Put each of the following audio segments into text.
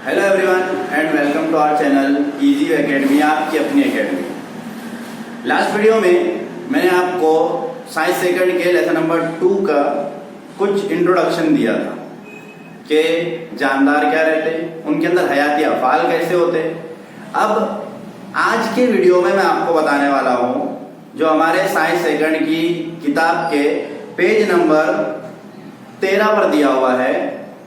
Hello everyone and welcome to our channel easy academy, आपकी अपनी academy. Last video में मैंने आपको साइंस सेकंड के लेसन नंबर 2 का कुछ इंट्रोडक्शन दिया था कि जानदार क्या रहते, उनके अंदर हयाती अफ़ाल कैसे होते। अब आज के वीडियो में मैं आपको बताने वाला हूँ जो हमारे साइंस सेकंड की किताब के पेज नंबर 13 पर दिया हुआ है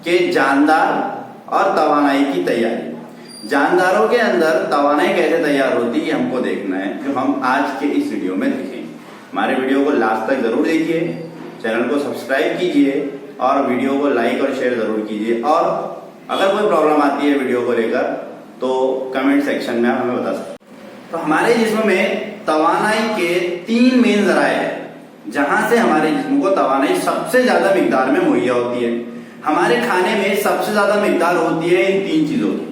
कि जानदार और तवानाई की तैयारी। जानदारों के अंदर तवानाई कैसे तैयार होती है हमको देखना है, जो हम आज के इस वीडियो में देखेंगे। हमारे वीडियो को लास्ट तक जरूर देखिए, चैनल को सब्सक्राइब कीजिए और वीडियो को लाइक और शेयर जरूर कीजिए। और अगर कोई प्रॉब्लम आती है वीडियो को लेकर तो कमेंट सेक्शन में आप हमें बता सकते हैं। तो हमारे जिस्म में तवानाई के 3 मेन जराए हैं जहां से हमारे जिस्म को तवानाई सबसे ज्यादा मिकदार में मुहैया होती है। हमारे खाने में सबसे ज्यादा मिकदार होती है इन 3 चीजों की,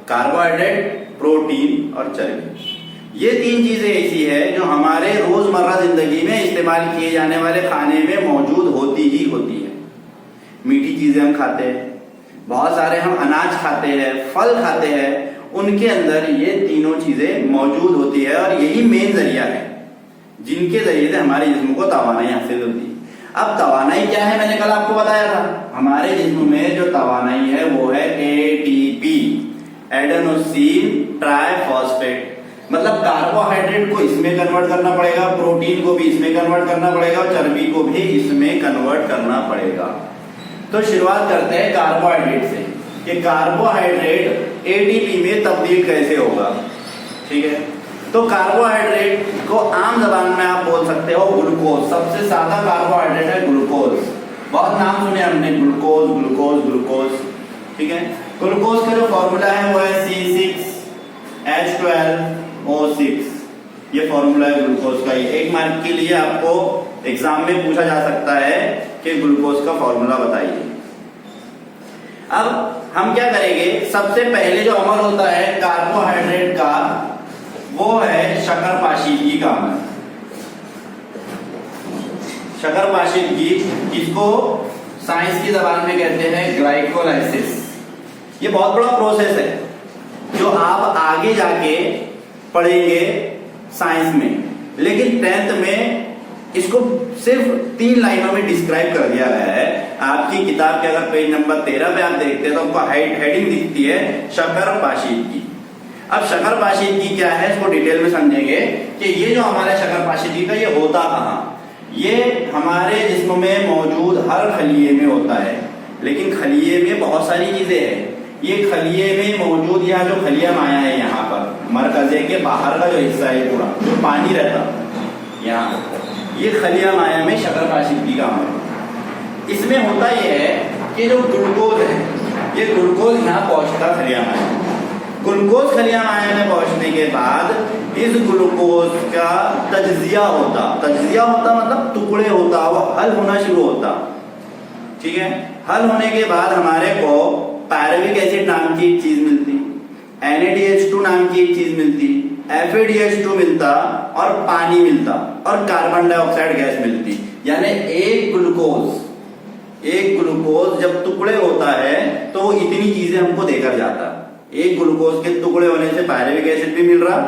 कार्बोहाइड्रेट, प्रोटीन और चर्बी। ये 3 चीजें ऐसी है जो हमारे रोजमर्रा जिंदगी में इस्तेमाल किए जाने वाले खाने में मौजूद होती ही होती है। मीठी चीजें हम खाते हैं, बहुत सारे हम अनाज खाते हैं, फल खाते हैं, उनके अंदर ये तीनों चीजें मौजूद होती है और यही मेन जरिया है जिनके जरिए से हमारे जिस्म को तवानाई हासिल होती है। अब तवानाई क्या है, मैंने कल आपको बताया था। हमारे जिस्म में जो तवानाई है वो है एटीपी, एडेनोसिन ट्राइफॉस्फेट। मतलब कार्बोहाइड्रेट को इसमें कन्वर्ट करना पड़ेगा, प्रोटीन को भी इसमें कन्वर्ट करना पड़ेगा और चर्बी को भी इसमें कन्वर्ट करना पड़ेगा। तो शुरुआत करते हैं कार्बोहाइड्रेट से कि कार्बोहाइड्रेट एटीपी में तब्दील कैसे होगा। ठीक है, तो कार्बोहाइड्रेट को आम जबान में आप बोल सकते हो ग्लूकोज। सबसे ज्यादा कार्बोहाइड्रेट है ग्लूकोज। बहुत नाम सुने हमने, ग्लूकोज ग्लूकोज ग्लूकोज। ठीक है, ग्लूकोज का जो फॉर्मूला है वो है C6H12O6। ये फॉर्मूला है ग्लूकोज का। 1 मार्क के लिए आपको एग्जाम में पूछा जा सकता है कि ग्लूकोज का फॉर्मूला बताइए। अब हम क्या करेंगे, सबसे पहले जो अमल होता है कार्बोहाइड्रेट का वो है शक्कर पाशीदगी का अमल। शक्कर पाशीदगी, इसको साइंस की जबान में कहते हैं ग्लाइकोलाइसिस। ये बहुत बड़ा प्रोसेस है जो आप आगे जाके पढ़ेंगे साइंस में, लेकिन 10th में इसको सिर्फ 3 लाइनों में डिस्क्राइब कर दिया गया है। आपकी किताब के अगर पेज नंबर 13 पे आप देखते हैं तो आपको हेडिंग दिखती है शक्कर पाशीदगी। अब शक्कर पाशीदगी क्या है इसको डिटेल में समझेंगे कि ये जो हमारे शक्कर पाशीदगी का ये होता कहाँ। ये हमारे जिस्म में मौजूद हर खलिये में होता है, लेकिन खलिये में बहुत सारी चीजें हैं। ये खलिये में मौजूद यह जो खलिया माया है यहाँ पर मरकजे के बाहर का जो हिस्सा है पूरा जो पानी रहता यहाँ, ये खलिया माया में शक्कर पाशीदगी का अमल। इसमें होता यह है कि जो ग्लूकोज है ये ग्लूकोज यहाँ पहुंचता खलिया माया। ग्लूकोज खलिया माया में पहुंचने के बाद इस ग्लूकोज का तज्जिया होता मतलब टुकड़े होता, वो हल होना शुरू होता। ठीक है, हल होने के बाद हमारे को पायरुविक एसिड नाम की एक चीज मिलती, NaDH2 नाम की एक चीज मिलती, FADH2 मिलता और पानी मिलता और कार्बन डाइऑक्साइड गैस मिलती। यानी एक ग्लूकोज जब टुकड़े होता है तो इतनी चीजें हमको देकर जाता। एक ग्लूकोज के टुकड़े होने से पायरुविक एसिड भी मिल रहा,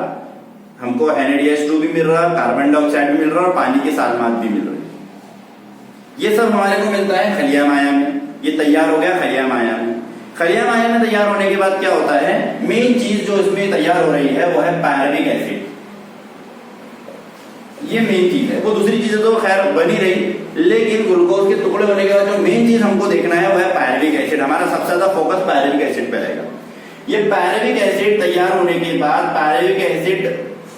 हमको NaDH2 भी मिल रहा, कार्बन डाइऑक्साइड भी मिल रहा और पानी की सालमात भी मिल रही। ये सब हमारे को मिलता है खलिया माया में। ये तैयार हो गया खलिया माया में। खलिया माया में तैयार होने के बाद क्या होता है, मेन चीज जो इसमें तैयार हो रही है वो है पायरुविक एसिड। ये मेन चीज है, वो दूसरी चीजें तो खैर बनी रही, लेकिन ग्लूकोज के टुकड़े होने के बाद जो मेन चीज हमको देखना है वो है पायरुविक एसिड। हमारा सबसे ज्यादा फोकस पायरुविक एसिड पे रहेगा। ये पायरुविक एसिड तैयार होने के बाद पायरुविक एसिड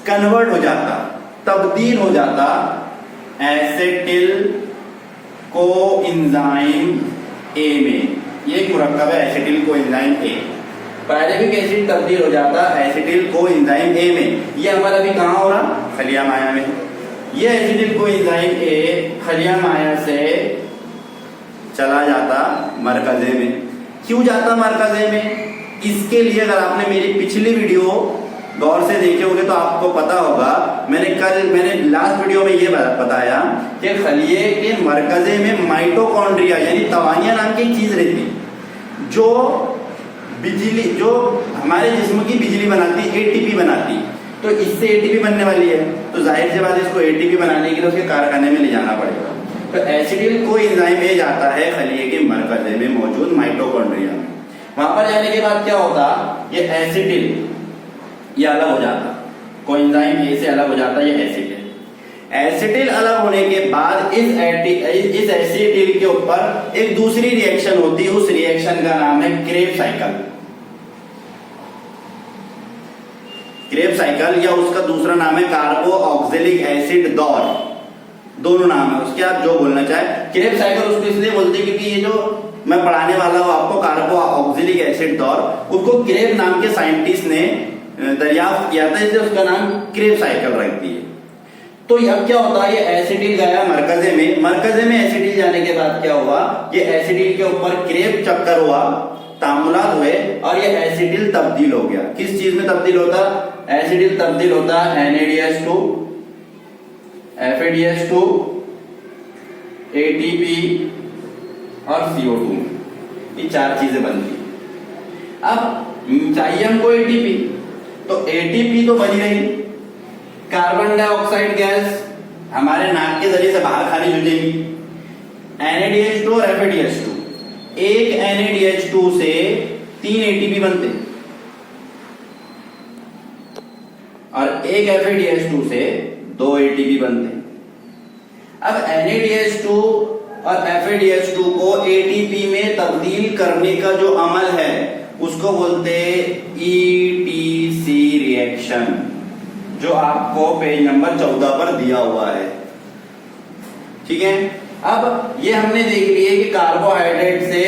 कन्वर्ट हो जाता, तब्दील हो जाता एसिटिल कोएंजाइम ए में। ये एक मुरक्कब है acetyl coenzyme A. Pyruvic acid तब्दील हो जाता एसिटिल कोएंजाइम ए में। ये हमारा अभी कहाँ हो रहा, खलिया माया में। ये एसिटिल कोएंजाइम ए खलिया माया से चला जाता मरकजे में। क्यों जाता मरकजे में, इसके लिए अगर आपने मेरी पिछली वीडियो गौर से देखे होंगे तो आपको पता होगा, मैंने लास्ट वीडियो में ये बताया कि खलिये के मरकजे में माइटोकॉन्ड्रिया यानी तवानिया नाम की एक चीज रहती जो बिजली जो हमारे जिस्म की बिजली बनाती है, एटीपी बनाती है, तो इससे एटीपी बनने वाली है, तो जाहिर सी बात है इसको एटीपी बनाने के लिए उसके कारखाने में ले जाना पड़ेगा। तो एसिटिल कोएंजाइम ए जाता है खलिए के मरकजे में मौजूद माइटोकॉन्ड्रिया में। वहां पर जाने के बाद क्या होता, ये एसिटिल ये अलग हो जाता, कोएंजाइम ए से अलग हो जाता ये एसिटिल। एसिटिल अलग होने के बाद इस एसिटिल के ऊपर एक दूसरी रिएक्शन होती है, उस रिएक्शन का नाम है क्रेब साइकिल। क्रेब साइकिल या उसका दूसरा नाम है कार्बो ऑक्जेलिक एसिड दौर, दोनों नाम है उसके, आप जो बोलना चाहे। क्रेब साइकिल उसको इसलिए बोलते हैं क्योंकि ये जो मैं पढ़ाने वाला हूं आपको कार्बो ऑक्जेलिक एसिड दौर, उसको क्रेब नाम के साइंटिस्ट ने दरियाफ्त किया था, इसलिए उसका नाम क्रेब साइकिल रख दी है। तो अब क्या होता है, ये एसिटिल गया मरकजे में, मरकजे में एसिटिल जाने के बाद क्या हुआ, ये एसिटिल के ऊपर क्रेब चक्कर हुआ, तामुलात हुए और ये एसिटिल तब्दील हो गया। किस चीज में तब्दील होता, एसिटिल तब्दील होता NADH2 FADH2 ATP और CO2, ये चार चीजें बनती है। अब चाहिए हमको ATP, तो ATP तो बनी रही, कार्बन डाइऑक्साइड गैस हमारे नाक के जरिए से बाहर खारिज हो जाएगी, NADH2 और FADH2, एक NADH2 से 3 ATP बनते और एक FADH2 से 2 ATP बनते। अब NADH2 और FADH2 को ATP में तब्दील करने का जो अमल है उसको बोलते ETC रिएक्शन, जो आपको पेज नंबर 14 पर दिया हुआ है। ठीक है, अब ये हमने देख लिया कि कार्बोहाइड्रेट से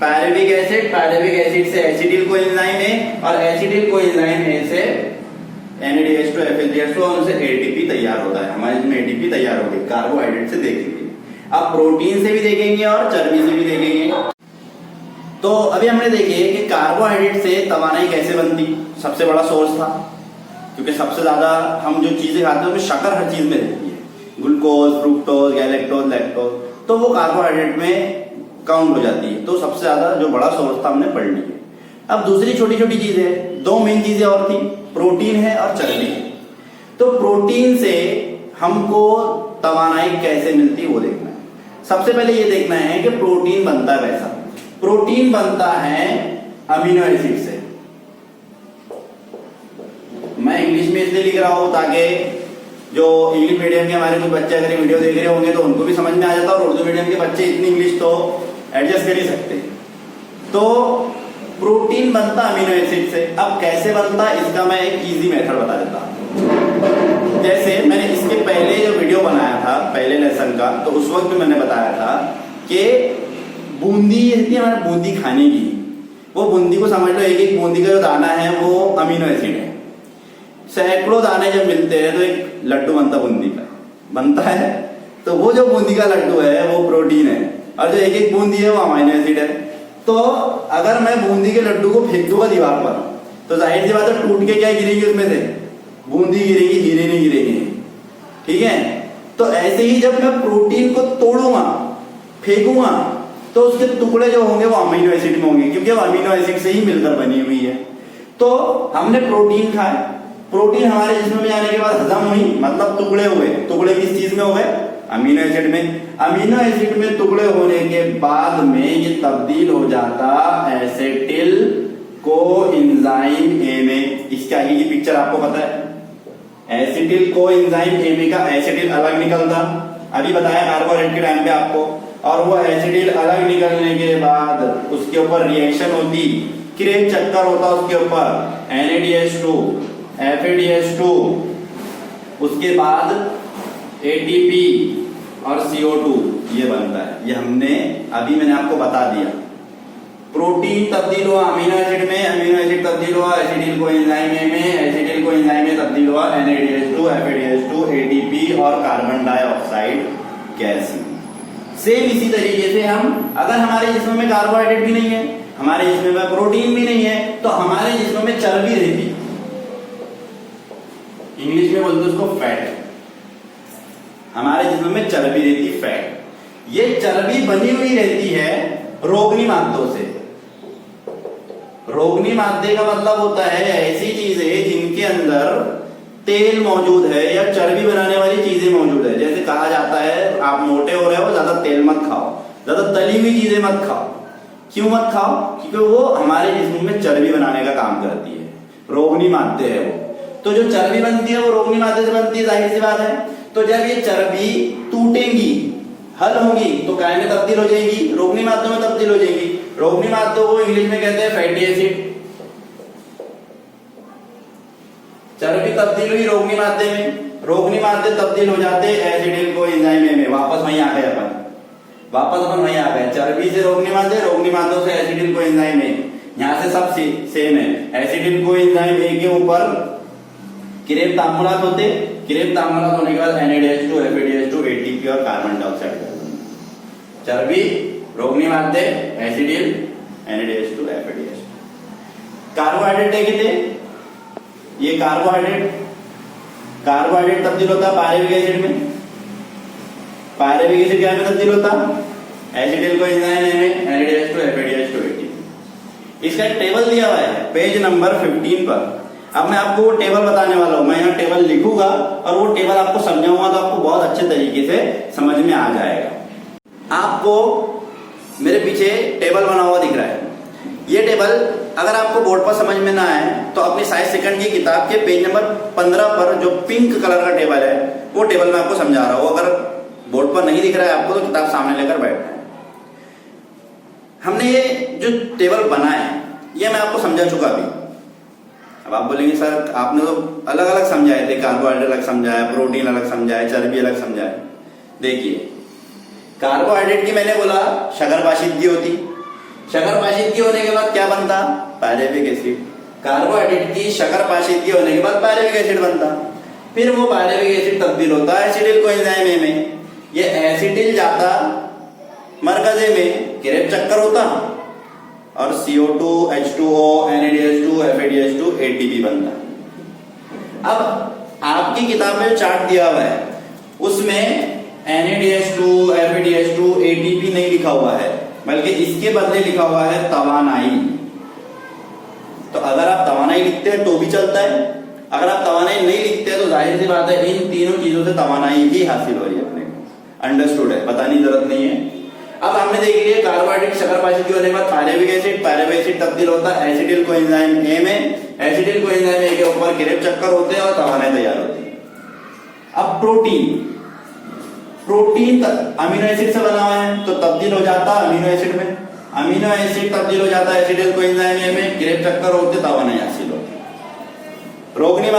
पायरुविक एसिड, पायरुविक एसिड से एसिटिल कोएंजाइम ए और एसिटिल कोएंजाइम ए से NADH2 FADH2 और उनसे ATP तैयार होता है। हमारे इसमें ATP तैयार हो गई, कार्बोहाइड्रेट से देखेंगे। अब प्रोटीन से भी देखेंगे और चर्बी से भी देखेंगे। तो अभी हमने देखे कि कार्बोहाइड्रेट से तवानाई कैसे बनती, सबसे बड़ा सोर्स था, क्योंकि सबसे ज्यादा हम जो चीजें खाते हैं उसमें शक्कर हर चीज में रहती है, ग्लूकोज, फ्रुक्टोज, गैलेक्टोज, लैक्टोज, तो वो कार्बोहाइड्रेट में काउंट हो जाती है। तो सबसे ज्यादा जो बड़ा सोर्स था हमने पढ़ लिया। अब दूसरी छोटी छोटी चीजें, दो मेन चीजें और थी, प्रोटीन है और चर्बी है। तो प्रोटीन से हमको तवानाई कैसे मिलती है वो देखना है। सबसे पहले ये देखना है कि प्रोटीन बनता है कैसा। प्रोटीन बनता है अमीनो एसिड से। मैं इंग्लिश में इसलिए लिख रहा हूं ताकि जो इंग्लिश मीडियम के हमारे कुछ बच्चे अगर वीडियो देख रहे होंगे तो उनको भी समझ में आ जाता, और उर्दू मीडियम के बच्चे इतनी इंग्लिश तो एडजस्ट कर ही सकते। तो प्रोटीन बनता अमीनो एसिड से। अब कैसे बनता इसका मैं एक इजी मेथड बता देता हूं। जैसे मैंने इसके पहले जो वीडियो बनाया था पहले लेसन का, तो उस वक्त भी मैंने बताया था कि बूंदी रहती है हमारे बूंदी खाने की, वो बूंदी को समझ लो एक एक बूंदी का जो दाना है वो अमीनो एसिड है। सैकड़ों दाने जब मिलते हैं तो एक लड्डू बनता बूंदी का बनता है, तो वो जो बूंदी का लड्डू है वो प्रोटीन है, और जो एक एक बूंदी है वो अमीनो एसिड है। तो अगर मैं बूंदी के लड्डू को फेंक दूंगा दीवार पर तो जाहिर सी बात है टूट के क्या गिरेगी, उसमें से बूंदी गिरेगी, हीरे नहीं गिरेगी। ठीक है, तो ऐसे ही जब मैं प्रोटीन को तोड़ूंगा, फेंकूंगा, तो उसके टुकड़े जो होंगे वो अमीनो एसिड में होंगे, क्योंकि वो अमीनो एसिड से ही मिलकर बनी हुई है। तो हमने प्रोटीन खाया, प्रोटीन हमारे जिस्म में जाने के बाद हजम हुई, मतलब टुकड़े हुए। टुकड़े किस चीज में हो गए, अमीनो एसिड में। अमीनो एसिड में टुकड़े होने के बाद में ये तब्दील हो जाता एसिटिल कोएंजाइम ए में। इसके आगे की पिक्चर आपको पता है, एसिटिल कोएंजाइम ए में का एसिटिल अलग निकलता, अभी बताया कार्बोहाइड्रेट के टाइम पे आपको। और वो एसिटिल अलग निकलने के बाद उसके ऊपर रिएक्शन होती, क्रेब चक्कर होता उसके ऊपर, NADH2 FADH2, उसके बाद ATP और CO2 ये बनता है। ये हमने अभी मैंने आपको बता दिया। प्रोटीन तब्दील हुआ अमीनो एसिड में, अमीनो एसिड तब्दील हुआ एसिटिल कोएंजाइम ए में, एसिटिल कोएंजाइम में तब्दील हुआ NADH2 FADH2 ATP और कार्बन डाइऑक्साइड गैस में। सेम इसी तरीके से हम, अगर हमारे जिस्म में कार्बोहाइड्रेट भी नहीं है, हमारे जिस्म में प्रोटीन भी नहीं है, तो हमारे जिस्म में चर्बी रहती, इंग्लिश में बोलते उसको फैट। हमारे जिस्म में चर्बी रहती, फैट। ये चर्बी बनी हुई रहती है रोगनी मादों से। रोगनी मादे का मतलब होता है ऐसी चीजें जिनके अंदर तेल मौजूद है या चर्बी बनाने वाली चीजें मौजूद है। जैसे कहा जाता है आप मोटे हो रहे हो, ज्यादा तेल मत खाओ, ज्यादा तली हुई चीजें मत खाओ। क्यों मत खाओ? क्योंकि वो हमारे जिस्म में चर्बी बनाने का काम करती है, रोगनी मादे है वो। तो जो चर्बी बनती है वो रोगनी मादे से बनती है, जाहिर सी बात है। तो जब ये चर्बी टूटेंगी, हल होगी, तो काय में तब्दील हो जाएगी? रोगनी मादों में तब्दील हो जाएगी। रोगनी मादों को इंग्लिश में कहते हैं फैटी एसिड। चर्बी तब्दील हुई रोगनी मादे में, रोगनी मादे तब्दील हो जाते हैं एसिडिल को एंजाइम में। वापस वहीं आ गए अपन वहीं आ गए। चर्बी से रोगनी मादों से एसिडिल को एंजाइम में। यहाँ से सब सेम है। एसिडिल को एंजाइम ए के ऊपर क्रेब ताम्बुलात होते, क्रेब ताम्बुलात होने के बाद NADH2 FADH2 ATP और कार्बन डाइऑक्साइड। चर्बी, रोगनी मादे, एसिडिल, NADH2 FADH2। कार्बोहाइड्रेट देखे थे, ये कार्बोहाइड्रेट तब्दील होता है पायरेविक एसिड में। पायरेविक एसिड क्या में तब्दील होता? एसिडिल को एंजाइम में, NADH2 FADH2 ATP। इसका एक टेबल दिया हुआ है पेज नंबर 15 पर। अब मैं आपको वो टेबल बताने वाला हूं। मैं यहाँ टेबल लिखूंगा और वो टेबल आपको समझाऊंगा, तो आपको बहुत अच्छे तरीके से समझ में आ जाएगा। आपको मेरे पीछे टेबल बना हुआ दिख रहा है। ये टेबल अगर आपको बोर्ड पर समझ में ना आए तो अपनी साइंस सेकंड की किताब के पेज नंबर 15 पर जो पिंक कलर का टेबल है वो टेबल मैं आपको समझा रहा हूं। अगर बोर्ड पर नहीं दिख रहा है आपको तो किताब सामने लेकर बैठना है। हमने ये जो टेबल बनाया है ये मैं आपको समझा चुका अभी। अब आप बोलेंगे सर आपने तो अलग अलग समझाए थे, कार्बोहाइड्रेट अलग समझाया, प्रोटीन अलग समझाया, चर्बी अलग समझाया। देखिए कार्बोहाइड्रेट की मैंने बोला शक्कर पाशीदगी होती, शक्कर पाशीदगी होने के बाद क्या बनता? पायरेविक एसिड। कार्बोहाइड्रेट की शक्कर पाशीदगी होने के बाद पायरेविक एसिड बनता। फिर वो पायरेविक एसिड तब्दील होता है एसिडिल को एंजाइम में। ये एसिडिल जाता मरकजे में, क्रेब चक्कर होता और CO2 H2O NADH2 FADH2 ATP बनता। अब आपकी किताब में चार्ट दिया हुआ है उसमें NADH2 FADH2 ATP नहीं लिखा हुआ है, बल्कि इसके बदले लिखा हुआ है तवानाई। तो अगर आप तवानाई लिखते हैं तो भी चलता है, अगर आप तवानाई नहीं लिखते हैं तो जाहिर सी बात है इन तीनों चीजों से तवानाई ही हासिल हो रही है अपने को। अंडरस्टूड है, बताने की जरूरत नहीं है। अब हमने देख लिया कार्बोहाइड्रेट शक्कर पाशीदगी होने के बाद पायरेविक एसिड तब्दील होता है एसिडिल को एंजाइम ए में, एसिडिल को एंजाइम ए के ऊपर क्रेब चक्कर होते हैं और तवानाई तैयार होती है। अब प्रोटीन अमीनो एसिड से बना हुआ है तो तब्दील हो जाता है अमीनो एसिड में, अमीनो एसिड तब्दील हो जाता है एसिडिल को एंजाइम ए में, क्रेब चक्कर होते तवानाई हासिल होती। रोगनी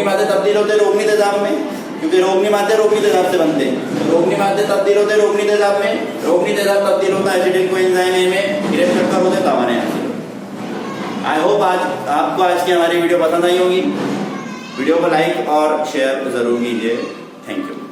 मादे तब्दील होते रोगनी तेजाब में, क्योंकि रोगनी मादे रोगनी तेजाब से बनते हैं। रोगनी मादे तब्दील होते रोगनी तेजाब में, रोगनी तेजाब तब्दील होता है एसिडिल को एंजाइम ए में, क्रेब चक्कर होते तवानाई हासिल होती। आई होप आपको आज की हमारी वीडियो पसंद आई होगी। वीडियो को लाइक और शेयर जरूर कीजिए। Thank you.